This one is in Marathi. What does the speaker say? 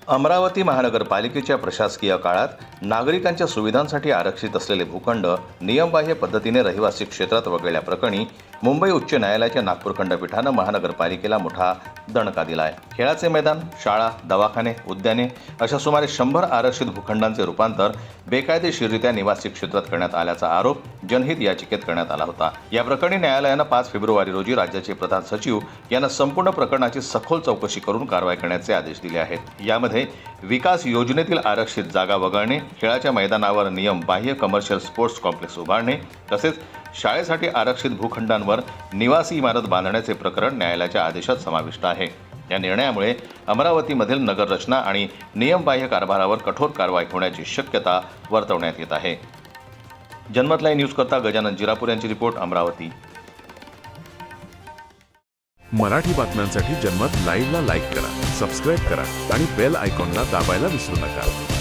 अमरावती महानगरपालिकेच्या प्रशासकीय काळात नागरिकांच्या सुविधांसाठी आरक्षित असलेले भूखंड नियमबाह्य पद्धतीने रहिवासी क्षेत्रात वगळल्याप्रकरणी मुंबई उच्च न्यायालयाच्या नागपूर खंडपीठानं महानगरपालिकेला मोठा दणका दिला आहे। खेळाचे मैदान, शाळा, दवाखाने, उद्याने अशा सुमारे 100 आरक्षित भूखंडांचे रूपांतर बेकायदेशीररित्या निवासी क्षेत्रात करण्यात आल्याचा आरोप जनहित याचिकेत करण्यात आला होता। या प्रकरणी न्यायालयानं 5 फेब्रुवारी रोजी राज्याचे प्रधान सचिव यांना संपूर्ण प्रकरणाची सखोल चौकशी करून कारवाई करण्याचे आदेश दिले आहेत। यामध्ये विकास योजनेतील आरक्षित जागा वगळणे, खेळाच्या मैदानावर नियम बाह्य कमर्शियल स्पोर्ट्स कॉम्प्लेक्स उभारणे तसेच शाळेसाठी आरक्षित भूखंडांवर निवासी इमारत बांधण्याचे प्रकरण न्यायालयाच्या आदेशात समाविष्ट आहे। या निर्णयामुळे अमरावतीमधील नगररचना आणि नियमबाह्य कारभारावर कठोर कारवाई होण्याची शक्यता वर्तवण्यात येत आहे। जनमत लाईव्ह न्यूज करता गजानन जिरापूर यांची रिपोर्ट, अमरावती। मराठी बातम्यांसाठी जनमत लाईव्हला लाईक करा, सबस्क्राईब करा आणि बेल आयकॉनला दाबायला विसरू नका।